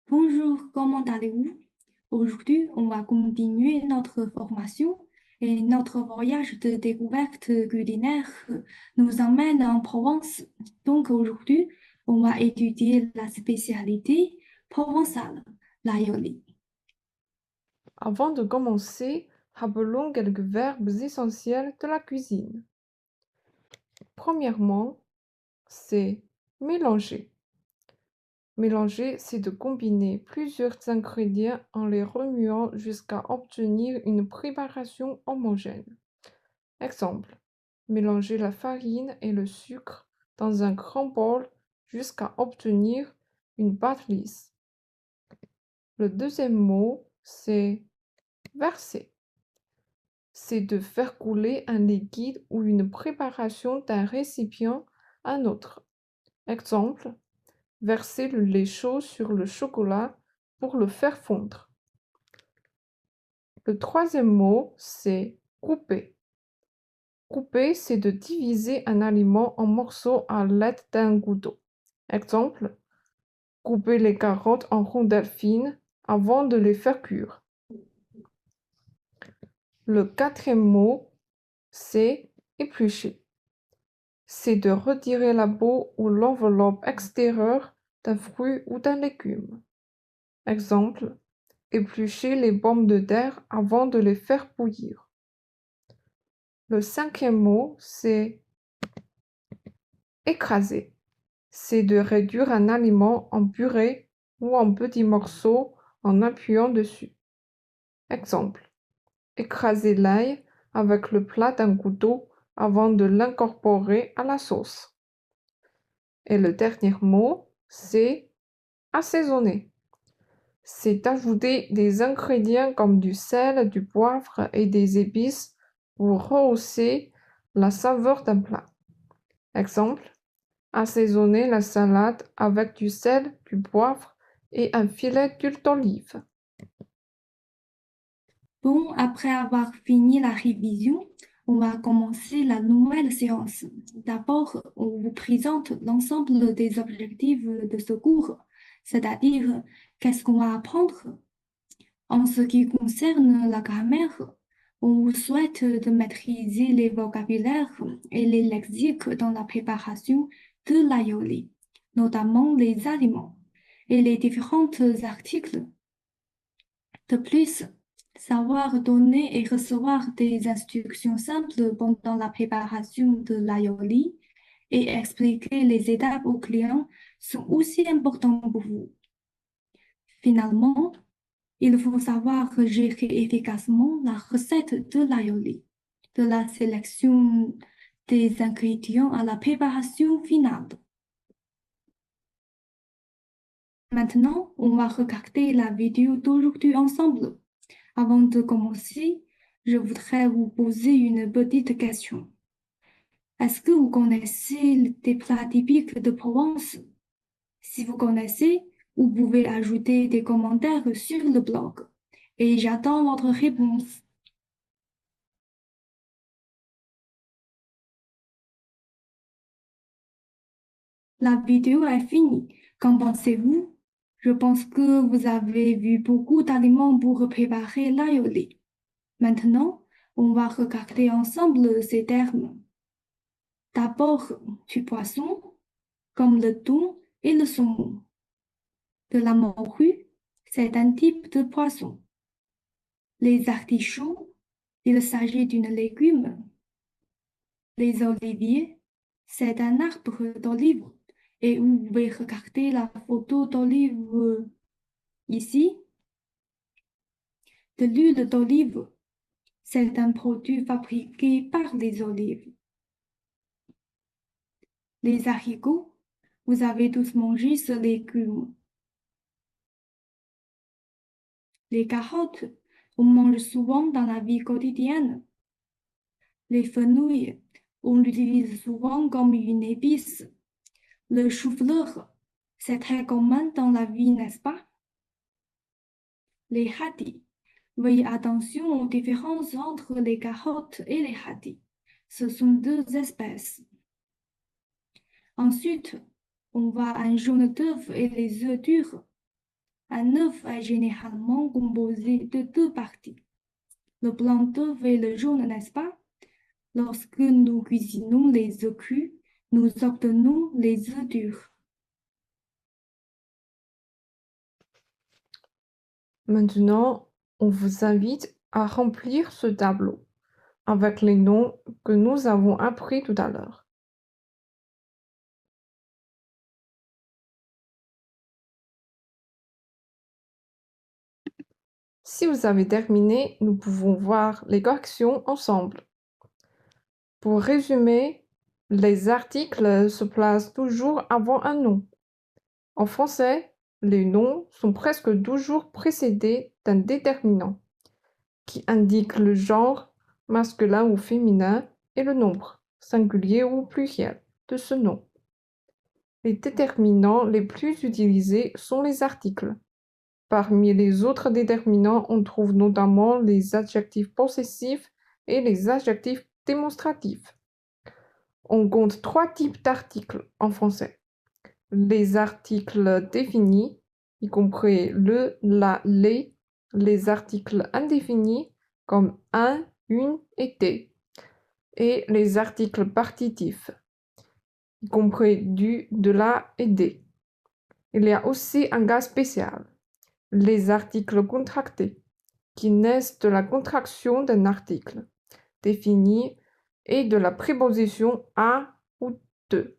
Bonjour, comment allez-vous? Aujourd'hui, on va continuer notre formation et notre voyage de découverte culinaire nous emmène en Provence. Donc aujourd'hui, on va étudier la spécialité provençale, l'aioli. Avant de commencer, rappelons quelques verbes essentiels de la cuisine. Premièrement, c'est mélanger. Mélanger, c'est de combiner plusieurs ingrédients en les remuant jusqu'à obtenir une préparation homogène. Exemple, mélanger la farine et le sucre dans un grand bol jusqu'à obtenir une pâte lisse. Le deuxième mot, c'est verser. C'est de faire couler un liquide ou une préparation d'un récipient à un autre. Exemple, verser le lait chaud sur le chocolat pour le faire fondre. Le troisième mot, c'est couper. Couper, c'est de diviser un aliment en morceaux à l'aide d'un couteau. Exemple, couper les carottes en rondelles fines avant de les faire cuire. Le quatrième mot, c'est éplucher. C'est de retirer la peau ou l'enveloppe extérieure d'un fruit ou d'un légume. Exemple, éplucher les pommes de terre avant de les faire bouillir. Le cinquième mot, c'est écraser. C'est de réduire un aliment en purée ou en petits morceaux en appuyant dessus. Exemple, écraser l'ail avec le plat d'un couteau avant de l'incorporer à la sauce. Et le dernier mot, c'est assaisonner. C'est ajouter des ingrédients comme du sel, du poivre et des épices pour rehausser la saveur d'un plat. Exemple, assaisonner la salade avec du sel, du poivre et un filet d'huile d'olive. Bon, après avoir fini la révision, on va commencer la nouvelle séance. D'abord, on vous présente l'ensemble des objectifs de ce cours, c'est-à-dire qu'est-ce qu'on va apprendre. En ce qui concerne la grammaire, on vous souhaite de maîtriser les vocabulaires et les lexiques dans la préparation de l'aioli, notamment les aliments et les différents articles. De plus, savoir donner et recevoir des instructions simples pendant la préparation de l'aioli et expliquer les étapes aux clients sont aussi importants pour vous. Finalement, il faut savoir gérer efficacement la recette de l'aioli, de la sélection des ingrédients à la préparation finale. Maintenant, on va regarder la vidéo d'aujourd'hui ensemble. Avant de commencer, je voudrais vous poser une petite question. Est-ce que vous connaissez des plats typiques de Provence? Si vous connaissez, vous pouvez ajouter des commentaires sur le blog et j'attends votre réponse. La vidéo est finie. Qu'en pensez-vous? Je pense que vous avez vu beaucoup d'aliments pour préparer l'aioli. Maintenant, on va regarder ensemble ces termes. D'abord, du poisson, comme le thon et le saumon. De la morue, c'est un type de poisson. Les artichauts, il s'agit d'un légume. Les oliviers, c'est un arbre d'olive. Et vous pouvez regarder la photo d'olive ici. De l'huile d'olive, c'est un produit fabriqué par les olives. Les haricots, vous avez tous mangé ce légume. Les carottes, on mange souvent dans la vie quotidienne. Les fenouils, on l'utilise souvent comme une épice. Le chou-fleur, c'est très commun dans la vie, n'est-ce pas? Les radis. Veuillez attention aux différences entre les carottes et les radis. Ce sont deux espèces. Ensuite, on voit un jaune d'œuf et les œufs durs. Un œuf est généralement composé de deux parties, le blanc d'œuf et le jaune, n'est-ce pas? Lorsque nous cuisinons les œufs crus, nous obtenons les œufs durs. Maintenant, on vous invite à remplir ce tableau avec les noms que nous avons appris tout à l'heure. Si vous avez terminé, nous pouvons voir les corrections ensemble. Pour résumer, les articles se placent toujours avant un nom. En français, les noms sont presque toujours précédés d'un déterminant qui indique le genre, masculin ou féminin, et le nombre, singulier ou pluriel, de ce nom. Les déterminants les plus utilisés sont les articles. Parmi les autres déterminants, on trouve notamment les adjectifs possessifs et les adjectifs démonstratifs. On compte 3 types d'articles en français. Les articles définis, y compris le, la, les articles indéfinis comme un, une et des, et les articles partitifs, y compris du, de la et des. Il y a aussi un cas spécial, les articles contractés, qui naissent de la contraction d'un article défini et de la préposition à ou de.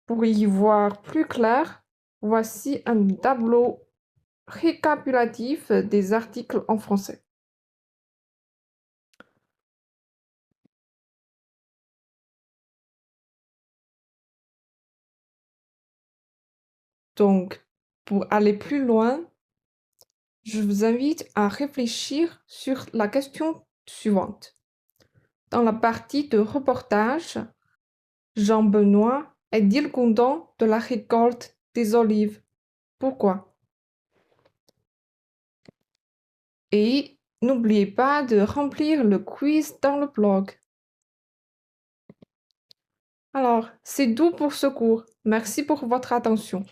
Pour y voir plus clair, voici un tableau récapitulatif des articles en français. Donc, pour aller plus loin, je vous invite à réfléchir sur la question suivante. Dans la partie de reportage, Jean-Benoît est-il content de la récolte des olives? Pourquoi? Et n'oubliez pas de remplir le quiz dans le blog. Alors, c'est tout pour ce cours. Merci pour votre attention.